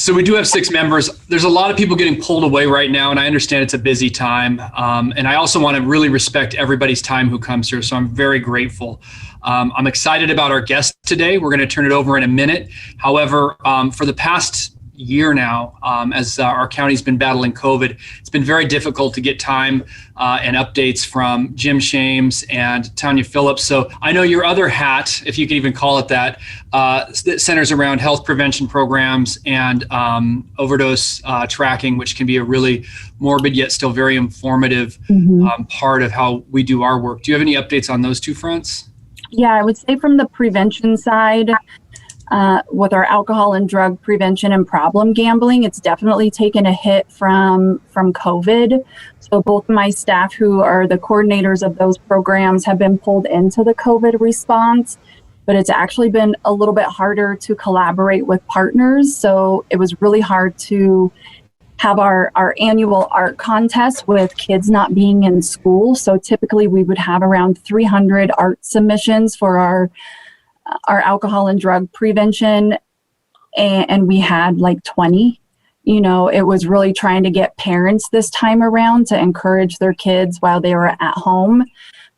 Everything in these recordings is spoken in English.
So we do have 6 members. There's a lot of people getting pulled away right now, and I understand it's a busy time. And I also want to really respect everybody's time who comes here, so I'm very grateful. I'm excited about our guest today. We're going to turn it over in a minute. However, for the past year now, as our county's been battling COVID, it's been very difficult to get time and updates from Jim Shames and Tanya Phillips. So I know your other hat, if you can even call it that centers around health prevention programs and overdose tracking, which can be a really morbid yet still very informative part of how we do our work. Do you have any updates on those two fronts? Yeah, I would say from the prevention side, with our alcohol and drug prevention and problem gambling, it's definitely taken a hit from COVID. So both my staff, who are the coordinators of those programs, have been pulled into the COVID response, but it's actually been a little bit harder to collaborate with partners. So it was really hard to have our annual art contest with kids not being in school. So typically we would have around 300 art submissions for our alcohol and drug prevention, and we had like 20. It was really trying to get parents this time around to encourage their kids while they were at home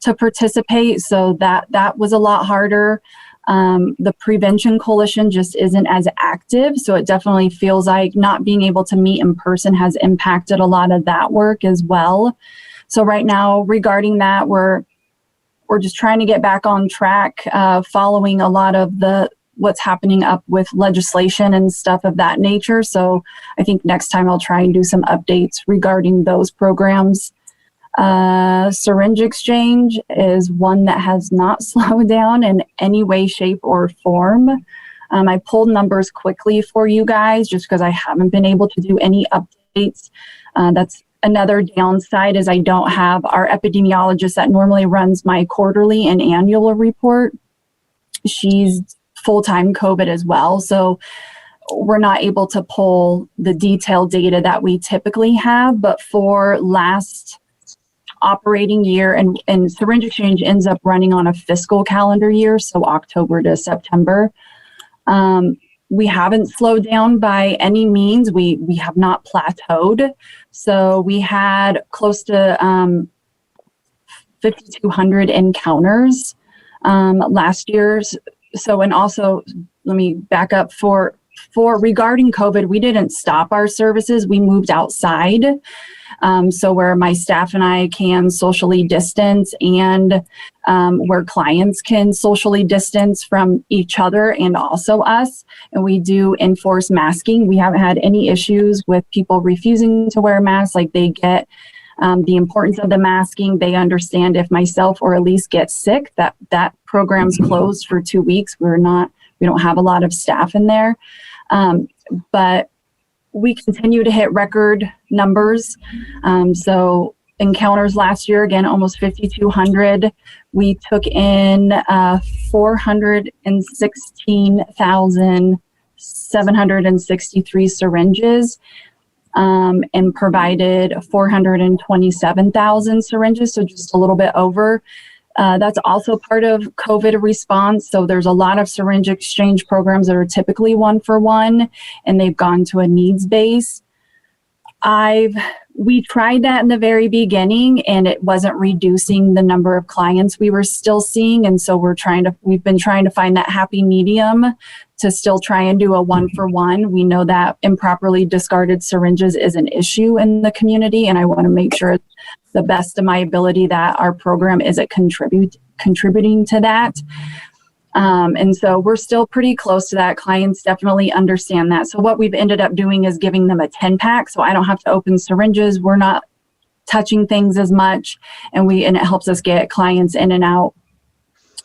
to participate. So that was a lot harder. The Prevention Coalition just isn't as active. So it definitely feels like not being able to meet in person has impacted a lot of that work as well. So right now, regarding that, we're just trying to get back on track, following a lot of what's happening up with legislation and stuff of that nature. So I think next time I'll try and do some updates regarding those programs. Syringe exchange is one that has not slowed down in any way, shape, or form. I pulled numbers quickly for you guys just because I haven't been able to do any updates. That's another downside, is I don't have our epidemiologist that normally runs my quarterly and annual report. She's full-time COVID as well. So we're not able to pull the detailed data that we typically have. But for last operating year, and Syringe Exchange ends up running on a fiscal calendar year, so October to September. We haven't slowed down by any means. We have not plateaued. So we had close to 5,200 encounters last year. So, and also, let me back up, for regarding COVID, we didn't stop our services. We moved outside. So where my staff and I can socially distance, and where clients can socially distance from each other and also us. And we do enforce masking. We haven't had any issues with people refusing to wear masks. Like, they get the importance of the masking. They understand if myself or Elise gets sick, that program's closed for 2 weeks. We don't have a lot of staff in there. But we continue to hit record numbers. So encounters last year, again, almost 5,200. We took in 416,763 syringes and provided 427,000 syringes, so just a little bit over. That's also part of COVID response. So there's a lot of syringe exchange programs that are typically 1-for-1, and they've gone to a needs base. We tried that in the very beginning, and it wasn't reducing the number of clients we were still seeing. And so we've been trying to find that happy medium to still try and do a 1-for-1. We know that improperly discarded syringes is an issue in the community, and I want to make sure the best of my ability that our program isn't contributing to that. And so we're still pretty close to that. Clients definitely understand that. So what we've ended up doing is giving them a 10-pack. So I don't have to open syringes. We're not touching things as much. And it helps us get clients in and out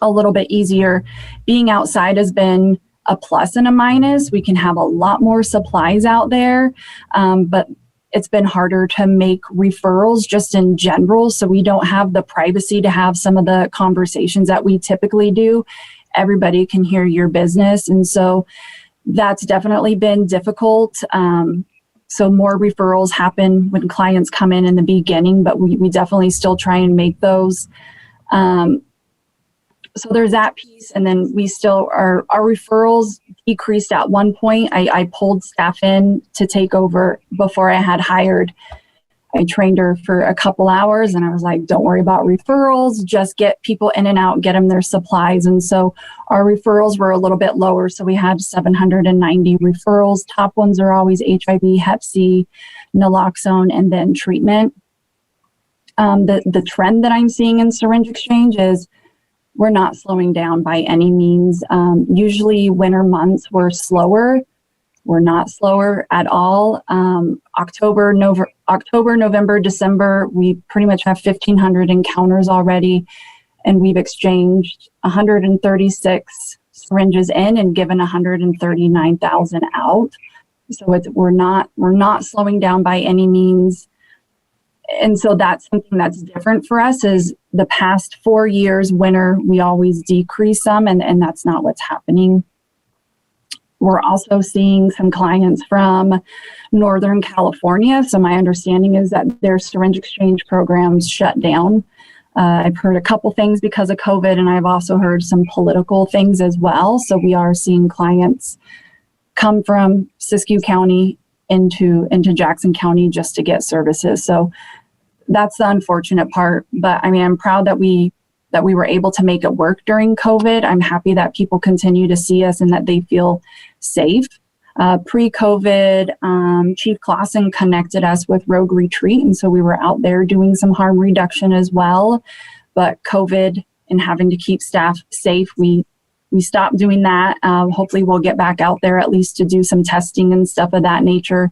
a little bit easier. Being outside has been a plus and a minus. We can have a lot more supplies out there. But it's been harder to make referrals just in general. So we don't have the privacy to have some of the conversations that we typically do. Everybody can hear your business. And so that's definitely been difficult. So more referrals happen when clients come in the beginning, but we definitely still try and make those. so there's that piece. And then we still our referrals decreased at one point. I pulled staff in to take over before I had hired. I trained her for a couple hours and I was like, don't worry about referrals, just get people in and out, get them their supplies. And so our referrals were a little bit lower. So we had 790 referrals. Top ones are always HIV, Hep C, naloxone, and then treatment. The trend that I'm seeing in syringe exchange is we're not slowing down by any means. Usually winter months we're slower. We're not slower at all. October, November, December, we pretty much have 1,500 encounters already, and we've exchanged 136 syringes in and given 139,000 out. So we're not slowing down by any means. And so that's something that's different for us is the past 4 years, winter, we always decrease some, and that's not what's happening. We're also seeing some clients from Northern California. So my understanding is that their syringe exchange programs shut down. I've heard a couple things because of COVID, and I've also heard some political things as well. So we are seeing clients come from Siskiyou County into Jackson County just to get services. So that's the unfortunate part. But I mean, I'm proud that we were able to make it work during COVID. I'm happy that people continue to see us and that they feel safe. Pre-COVID, Chief Clausen connected us with Rogue Retreat, and so we were out there doing some harm reduction as well. But COVID and having to keep staff safe, we stopped doing that. Hopefully we'll get back out there at least to do some testing and stuff of that nature.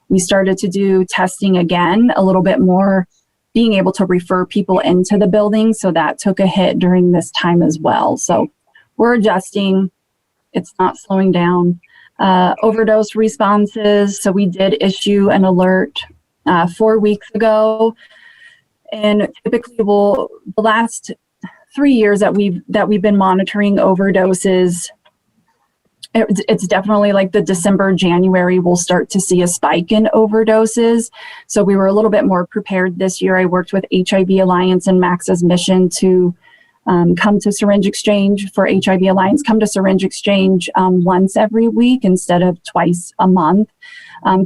We started to do testing again, a little bit more, being able to refer people into the building. So that took a hit during this time as well. So we're adjusting. It's not slowing down. Overdose responses. So we did issue an alert 4 weeks ago. And typically the last 3 years that we've been monitoring overdoses, it's definitely like the December, January, we'll start to see a spike in overdoses. So we were a little bit more prepared this year. I worked with HIV Alliance and Max's mission to come to Syringe Exchange for HIV Alliance, come to Syringe Exchange once every week instead of twice a month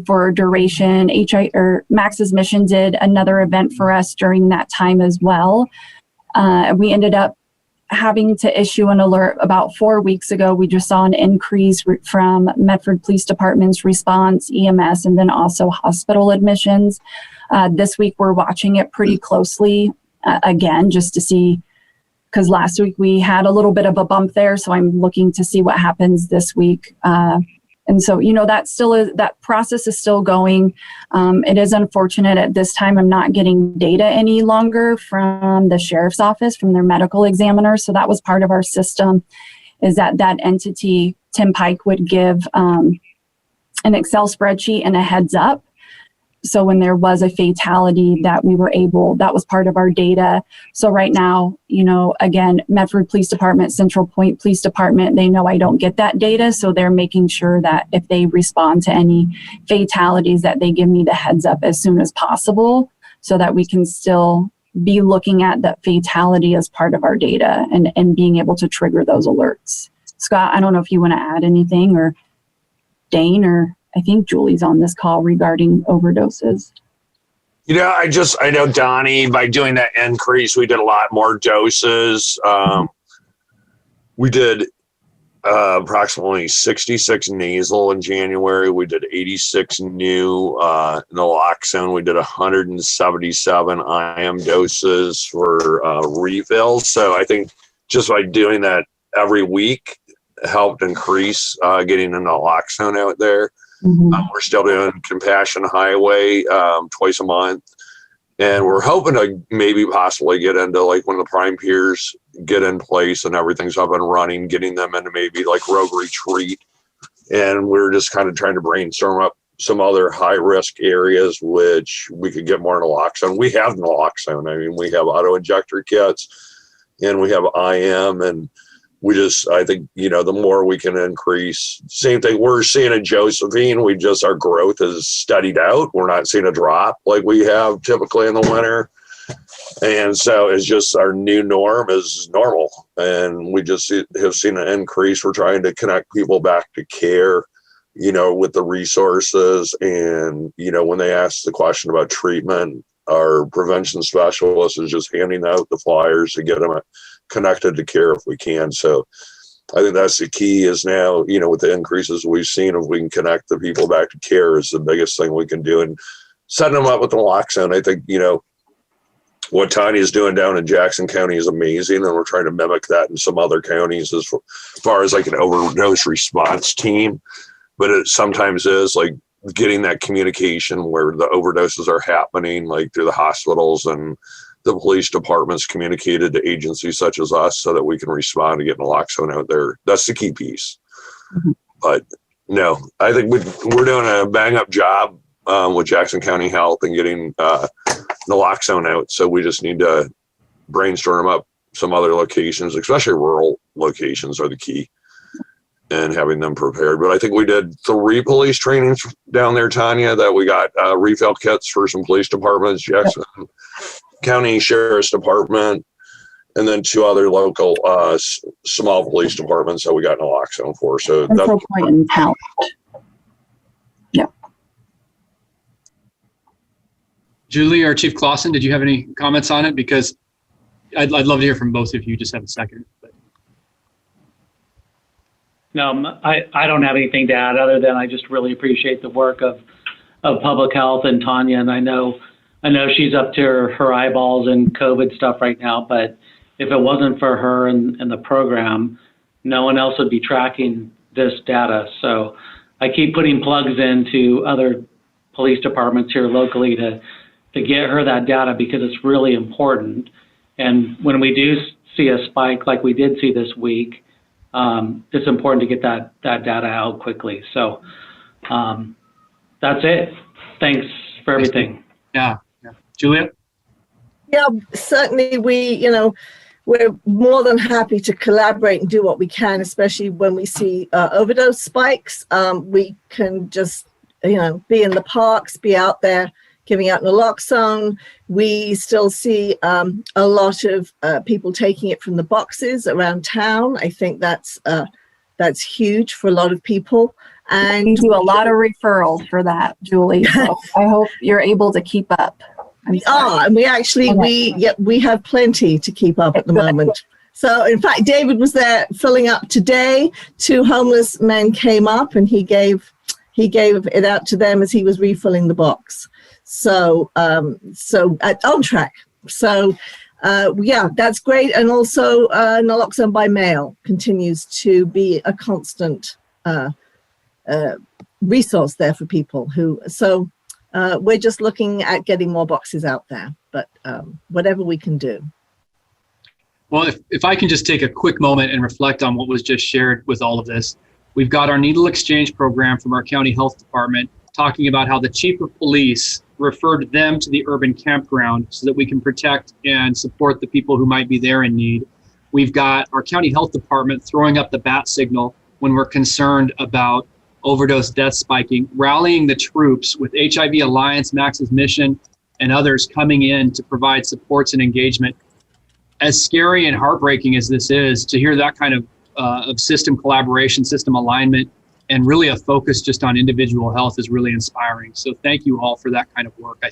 for duration. Max's mission did another event for us during that time as well. We ended up having to issue an alert about 4 weeks ago. We just saw an increase from Medford Police Department's response, EMS, and then also hospital admissions. This week, we're watching it pretty closely again, just to see, because last week we had a little bit of a bump there. So I'm looking to see what happens this week. And so, that process is still going. It is unfortunate at this time. I'm not getting data any longer from the sheriff's office, from their medical examiner. So that was part of our system, is that entity, Tim Pike, would give an Excel spreadsheet and a heads up. So when there was a fatality that was part of our data. So right now, again, Medford Police Department, Central Point Police Department, they know I don't get that data. So they're making sure that if they respond to any fatalities, that they give me the heads up as soon as possible so that we can still be looking at that fatality as part of our data and being able to trigger those alerts. Scott, I don't know if you want to add anything, or Dane, or I think Julie's on this call regarding overdoses. I know Donnie, by doing that increase, we did a lot more doses. We did approximately 66 nasal in January. We did 86 new naloxone. We did 177 IM doses for refills. So I think just by doing that every week helped increase getting the naloxone out there. Mm-hmm. We're still doing Compassion Highway twice a month. And we're hoping to maybe possibly get into like when the prime peers get in place and everything's up and running, getting them into maybe like Rogue Retreat. And we're just kind of trying to brainstorm up some other high risk areas which we could get more naloxone. We have naloxone. I mean, we have auto injector kits and we have IM, and I think, the more we can increase, same thing we're seeing in Josephine, our growth is steadied out. We're not seeing a drop like we have typically in the winter. And so it's just our new norm is normal. And we just have seen an increase. We're trying to connect people back to care, with the resources. And, when they ask the question about treatment, our prevention specialist is just handing out the flyers to get them connected to care if we can. So I think that's the key is now, with the increases we've seen, if we can connect the people back to care is the biggest thing we can do. And setting them up with the naloxone, I think, what Tanya is doing down in Jackson County is amazing. And we're trying to mimic that in some other counties as far as like an overdose response team. But it sometimes is like getting that communication where the overdoses are happening, like through the hospitals and the police departments communicated to agencies such as us so that we can respond to get naloxone out there. That's the key piece. Mm-hmm. But no, I think we're doing a bang up job with Jackson County Health and getting naloxone out. So we just need to brainstorm up some other locations, especially rural locations are the key, and having them prepared. But I think we did 3 police trainings down there, Tanya, that we got refill kits for some police departments, Jackson County Sheriff's Department, and then 2 other local small police departments that we got naloxone for. So that's important. Yeah. Julie or Chief Clausen, did you have any comments on it? Because I'd love to hear from both of you. Just have a second. But. No, I don't have anything to add other than I just really appreciate the work of public health and Tanya. And I know she's up to her eyeballs in COVID stuff right now, but if it wasn't for her and the program, no one else would be tracking this data. So I keep putting plugs into other police departments here locally to get her that data because it's really important. And when we do see a spike like we did see this week, it's important to get that data out quickly. So that's it. Thanks for everything. Yeah. Julia? Yeah, certainly we're more than happy to collaborate and do what we can, especially when we see overdose spikes. We can just, be in the parks, be out there giving out naloxone. We still see a lot of people taking it from the boxes around town. I think that's huge for a lot of people. And we do a lot of referrals for that, Julie. So I hope you're able to keep up. We are, and we have plenty to keep up at the moment. So, in fact, David was there filling up today. 2 homeless men came up, and he gave it out to them as he was refilling the box. So on track. So, that's great. And also, naloxone by mail continues to be a constant resource there for people who. So. We're just looking at getting more boxes out there, but whatever we can do. Well, if I can just take a quick moment and reflect on what was just shared with all of this. We've got our needle exchange program from our county health department talking about how the chief of police referred them to the urban campground so that we can protect and support the people who might be there in need. We've got our county health department throwing up the bat signal when we're concerned about overdose death spiking, rallying the troops with HIV Alliance, Max's Mission, and others coming in to provide supports and engagement. As scary and heartbreaking as this is, to hear that kind of system collaboration, system alignment, and really a focus just on individual health is really inspiring. So thank you all for that kind of work. I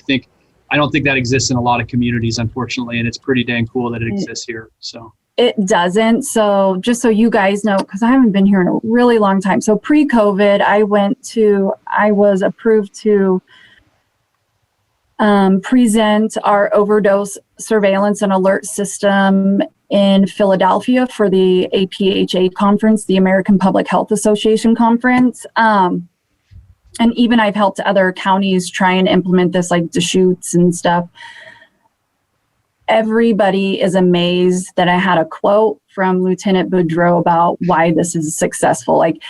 don't think that exists in a lot of communities, unfortunately, and it's pretty dang cool that it exists here. So. It doesn't. So just so you guys know, because I haven't been here in a really long time. So pre-COVID, I was approved to present our overdose surveillance and alert system in Philadelphia for the APHA conference, the American Public Health Association conference. And even I've helped other counties try and implement this, like Deschutes and stuff. Everybody is amazed that I had a quote from Lieutenant Boudreau about why this is successful. Like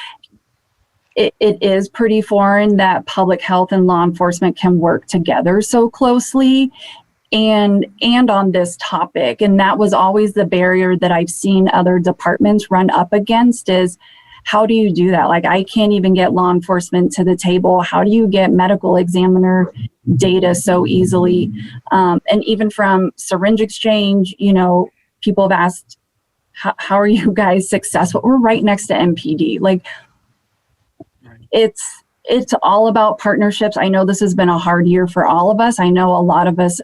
it is pretty foreign that public health and law enforcement can work together so closely and on this topic. And that was always the barrier that I've seen other departments run up against is how do you do that? Like, I can't even get law enforcement to the table. How do you get medical examiner data so easily? And even from Syringe Exchange, you know, people have asked, how are you guys successful? We're right next to MPD. Like, it's all about partnerships. I know this has been a hard year for all of us. I know a lot of us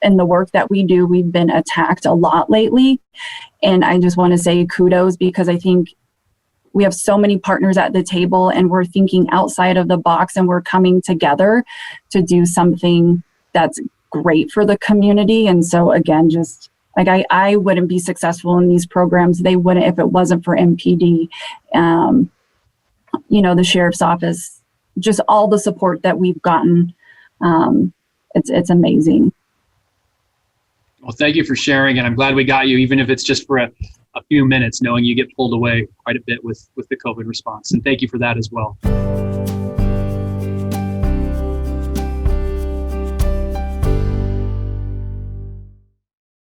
in the work that we do, we've been attacked a lot lately. And I just want to say kudos, because I think we have so many partners at the table and we're thinking outside of the box and we're coming together to do something that's great for the community. And so again, just like I wouldn't be successful in these programs. They wouldn't if it wasn't for MPD. You know, the sheriff's office, just all the support that we've gotten. It's amazing. Well, thank you for sharing, and I'm glad we got you, even if it's just for a few minutes, knowing you get pulled away quite a bit with the COVID response. And thank you for that as well.